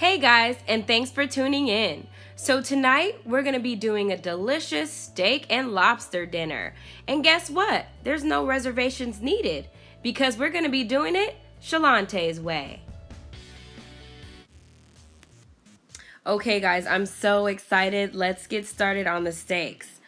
Hey guys, and thanks for tuning in. So tonight we're gonna be doing a delicious steak and lobster dinner. And guess what? There's no reservations needed because we're gonna be doing it Shelonte's way. Okay guys, I'm so excited. Let's get started on the steaks.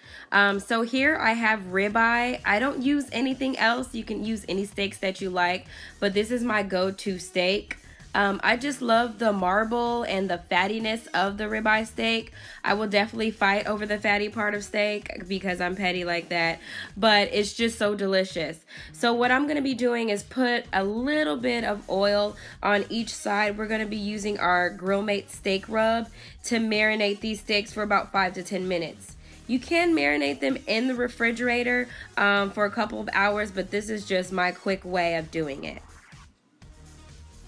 So here I have ribeye. I don't use anything else. You can use any steaks that you like, but this is my go-to steak. I just love the marble and the fattiness of the ribeye steak. I will definitely fight over the fatty part of steak because I'm petty like that, but it's just so delicious. So what I'm going to be doing is put a little bit of oil on each side. We're going to be using our Grill Mate steak rub to marinate these steaks for about 5 to 10 minutes. You can marinate them in the refrigerator for a couple of hours, but this is just my quick way of doing it.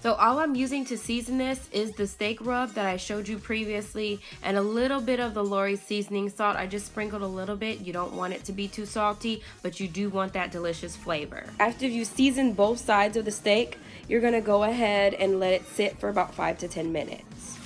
So all I'm using to season this is the steak rub that I showed you previously and a little bit of the Lawrys seasoning salt. I just sprinkled a little bit. You don't want it to be too salty, but you do want that delicious flavor. After you season both sides of the steak, you're gonna go ahead and let it sit for about 5 to 10 minutes.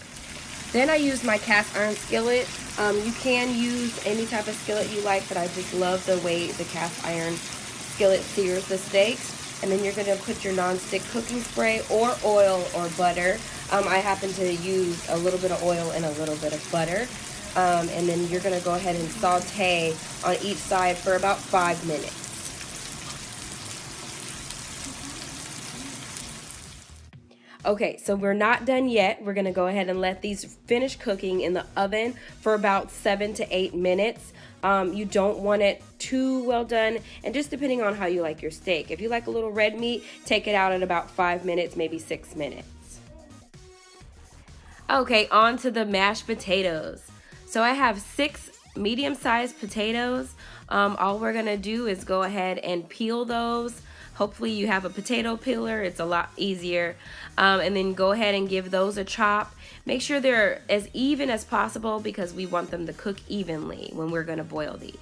Then I use my cast iron skillet. You can use any type of skillet you like, but I just love the way the cast iron skillet sears the steaks. And then you're going to put your non-stick cooking spray or oil or butter. I happen to use a little bit of oil and a little bit of butter. And then you're going to go ahead and saute on each side for about 5 minutes. Okay, so we're not done yet. We're gonna go ahead and let these finish cooking in the oven for about 7 to 8 minutes. You don't want it too well done, and just depending on how you like your steak. If you like a little red meat, take it out at about 5 minutes, maybe 6 minutes. Okay, on to the mashed potatoes. So I have 6 medium-sized potatoes. All we're gonna do is go ahead and peel those. Hopefully you have a potato peeler, it's a lot easier. And then go ahead and give those a chop. Make sure they're as even as possible because we want them to cook evenly when we're gonna boil these.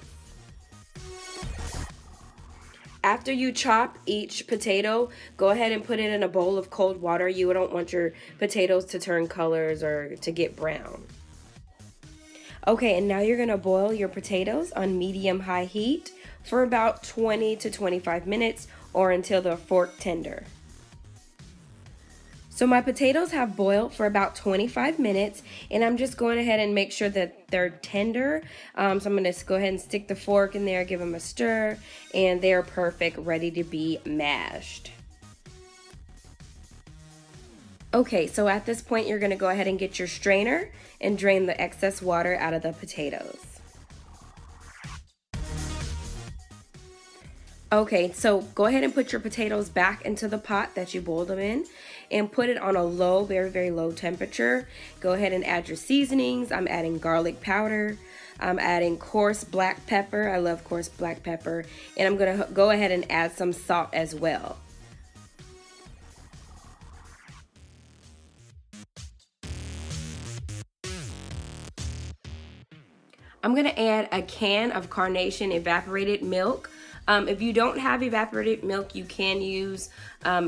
After you chop each potato, go ahead and put it in a bowl of cold water. You don't want your potatoes to turn colors or to get brown. Okay, and now you're gonna boil your potatoes on medium-high heat for about 20 to 25 minutes or until they're fork tender. So my potatoes have boiled for about 25 minutes and I'm just going ahead and make sure that they're tender. So I'm going to go ahead and stick the fork in there, give them a stir, and they're perfect, ready to be mashed. Okay, so at this point you're going to go ahead and get your strainer and drain the excess water out of the potatoes. Okay, so go ahead and put your potatoes back into the pot that you boiled them in and put it on a low, very low temperature. Go ahead and add your seasonings. I'm adding garlic powder. I'm adding coarse black pepper. I love coarse black pepper. And I'm gonna go ahead and add some salt as well. I'm gonna add a can of Carnation evaporated milk. If you don't have evaporated milk, you can use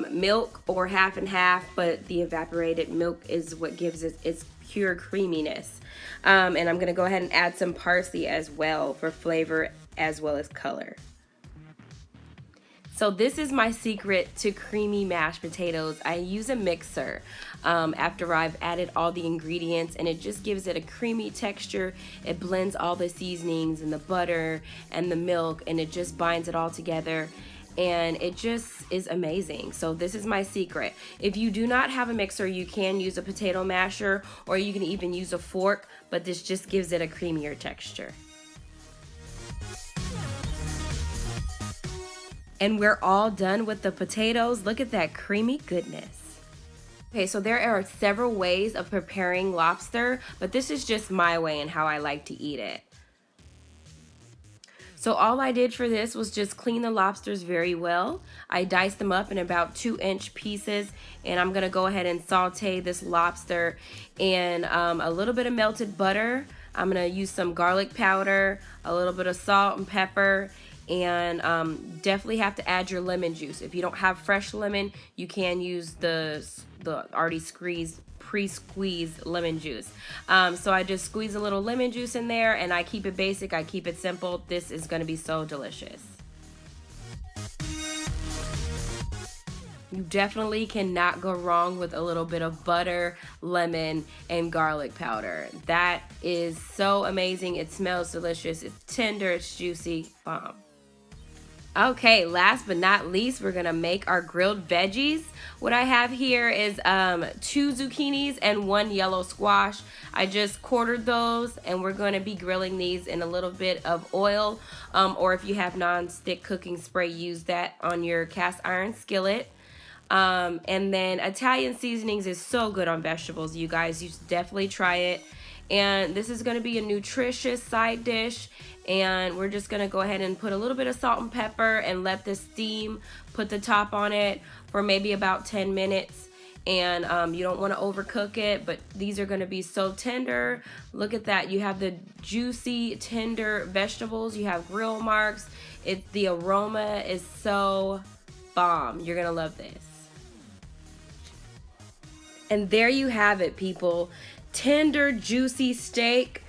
milk or half and half, but the evaporated milk is what gives it its pure creaminess. And I'm gonna go ahead and add some parsley as well for flavor as well as color. So this is my secret to creamy mashed potatoes. I use a mixer after I've added all the ingredients, and it just gives it a creamy texture. It blends all the seasonings and the butter and the milk, and it just binds it all together, and it just is amazing. So this is my secret. If you do not have a mixer, you can use a potato masher, or you can even use a fork, but this just gives it a creamier texture. And we're all done with the potatoes. Look at that creamy goodness. Okay, so there are several ways of preparing lobster, but this is just my way and how I like to eat it. So all I did for this was just clean the lobsters very well. I diced them up in about 2-inch pieces, and I'm gonna go ahead and saute this lobster in a little bit of melted butter. I'm gonna use some garlic powder, a little bit of salt and pepper, and definitely have to add your lemon juice. If you don't have fresh lemon, you can use the already squeezed pre-squeezed lemon juice. So I just squeeze a little lemon juice in there, and I keep it basic, I keep it simple. This is gonna be so delicious. You definitely cannot go wrong with a little bit of butter, lemon, and garlic powder. That is so amazing. It smells delicious. It's tender, it's juicy, bomb. Okay, last but not least, we're gonna make our grilled veggies. What I have here is 2 zucchinis and 1 yellow squash. I just quartered those, and we're gonna be grilling these in a little bit of oil, or if you have non-stick cooking spray, use that on your cast iron skillet. And then Italian seasonings is so good on vegetables, you guys. You should definitely try it. And this is going to be a nutritious side dish. And we're just going to go ahead and put a little bit of salt and pepper and let this steam. Put the top on it for maybe about 10 minutes. And you don't want to overcook it, but these are going to be so tender. Look at that. You have the juicy, tender vegetables. You have grill marks. The aroma is so bomb. You're going to love this. And there you have it, people. Tender, juicy steak,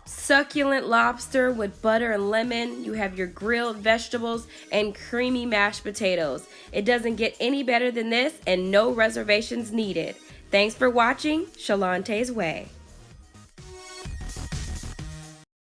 succulent lobster with butter and lemon. You have your grilled vegetables and creamy mashed potatoes. It doesn't get any better than this, and no reservations needed. Thanks for watching Shelonte's Way.